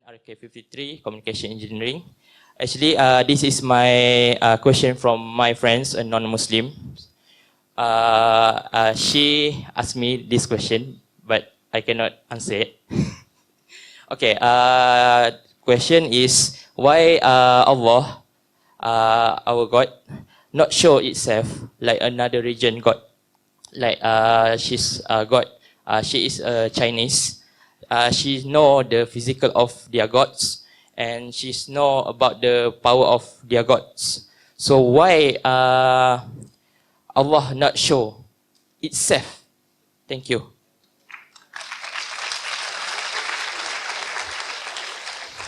RK53, Communication Engineering. Actually, this is my question from my friends, a non-Muslim. She asked me this question, but I cannot answer it. Okay, question is, why Allah, our God, not show itself like another religion God? Like she's God, she is Chinese. She know the physical of their gods, and she know about the power of their gods. So why Allah not show itself? Thank you.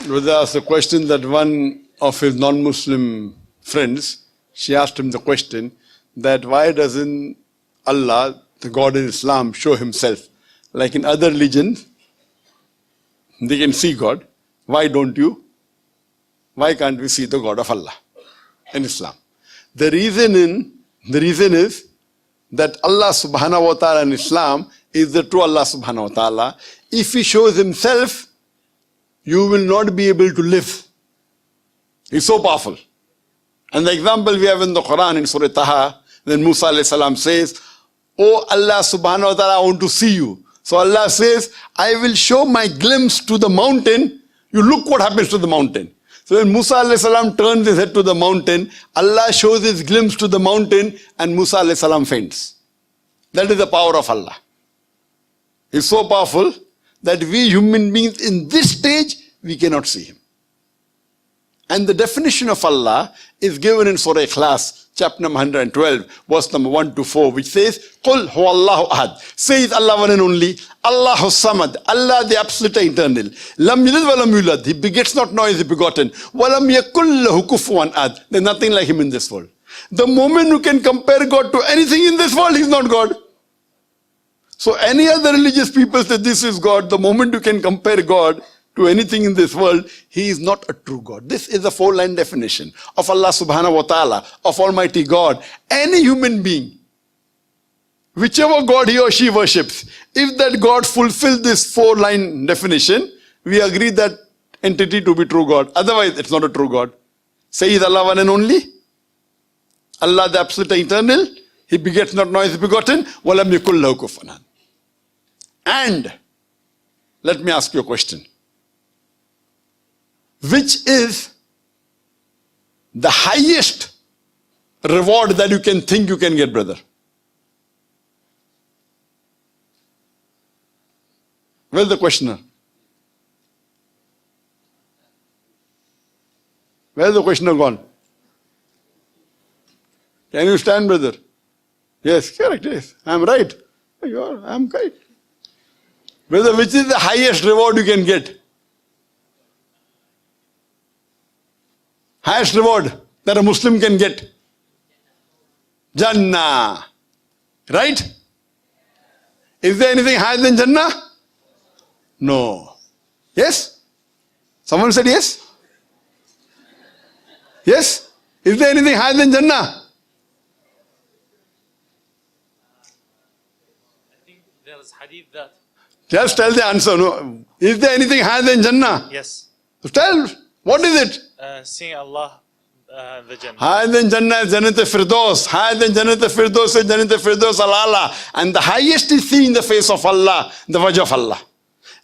Brother asked a question that one of his non-Muslim friends, she asked him the question that why doesn't Allah, the God in Islam, show himself? Like in other religions, they can see God. Why don't you? Why can't we see the God of Allah in Islam? The reason is that Allah subhanahu wa ta'ala in Islam is the true Allah subhanahu wa ta'ala. If He shows Himself, you will not be able to live. He's so powerful. And the example we have in the Quran in Surah Taha, then Musa alayhi salam says, "Oh Allah subhanahu wa ta'ala, I want to see you." So Allah says, I will show my glimpse to the mountain. You look what happens to the mountain. So when Musa alayhi salam turns his head to the mountain, Allah shows his glimpse to the mountain and Musa alayhi salam faints. That is the power of Allah. He's so powerful that we human beings in this stage, we cannot see Him. And the definition of Allah is given in Surah Ikhlas, chapter number 112, verse number 1 to 4, which says, Qul huwallahu ahad. Says Allah one and only, Allahu samad, Allah the absolute eternal. Lam yalid wa lam yulad. He begets not, nor is He begotten. Wa lam yakul lahu kufuwan ahad. There's nothing like Him in this world. The moment you can compare God to anything in this world, He's not God. So any other religious people say this is God. The moment you can compare God to anything in this world, He is not a true God. This is a 4-line definition of Allah subhanahu wa ta'ala, of Almighty God. Any human being, whichever God he or she worships, if that God fulfills this 4-line definition, we agree that entity to be true God. Otherwise, it's not a true God. Sayyid Allah one and only, Allah the absolute eternal, He begets not, nor is begotten, walam yakul lahu kufuwan ahad. And let me ask you a question. Which is the highest reward that you can think you can get, brother? Where's the questioner? Where's the questioner gone? Can you stand, brother? Yes, correct, yes. I'm right. I'm right. Brother, which is the highest reward you can get? Highest reward that a Muslim can get? Jannah. Right? Is there anything higher than Jannah? No. Yes? Someone said yes? Yes? Is there anything higher than Jannah? I think there is Hadith that. Just tell the answer. No. Is there anything higher than Jannah? Yes. So tell. What is it? Seeing Allah, the Jannah. Higher than Jannah is Jannat al-Firdaus. Higher than Jannat al-Firdaus is Jannat al-Firdaus al-Ala. And the highest is seeing the face of Allah, the wajh of Allah.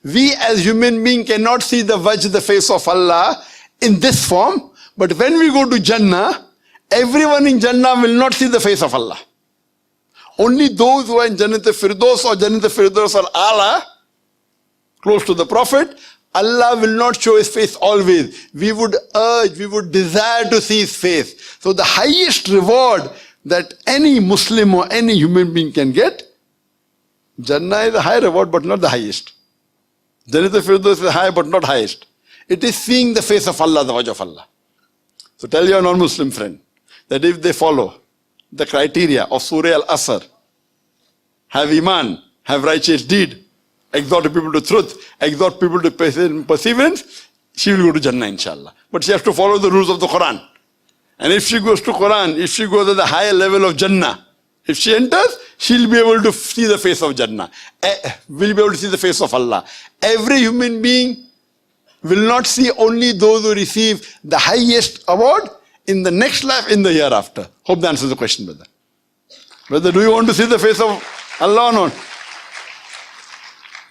We as human beings cannot see the wajh, the face of Allah in this form. But when we go to Jannah, everyone in Jannah will not see the face of Allah. Only those who are in Jannat al-Firdaus or Jannat al-Firdaus al-Ala, close to the Prophet, Allah will not show His face always. We would urge, we would desire to see His face. So the highest reward that any Muslim or any human being can get, Jannah is a high reward but not the highest. Jannat al-Firdaus is high but not highest. It is seeing the face of Allah, the wajh of Allah. So tell your non-Muslim friend that if they follow the criteria of Surah Al-Asr, have Iman, have righteous deed, exhort people to truth, exhort people to perseverance, she will go to Jannah inshallah. But she has to follow the rules of the Quran. And if she goes to Quran, if she goes at the higher level of Jannah, if she enters, she'll be able to see the face of Jannah. Will be able to see the face of Allah. Every human being will not see only those who receive the highest award in the next life, in the hereafter. Hope that answers the question, brother. Brother, do you want to see the face of Allah or not?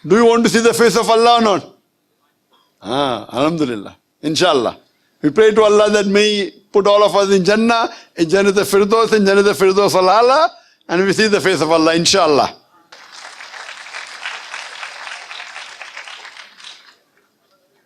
Do you want to see the face of Allah or not? Alhamdulillah. Inshallah. We pray to Allah that may He put all of us in Jannah, in Jannah al-Firdaus, in Jannah al-Firdaus al-Ala, and we see the face of Allah, inshallah.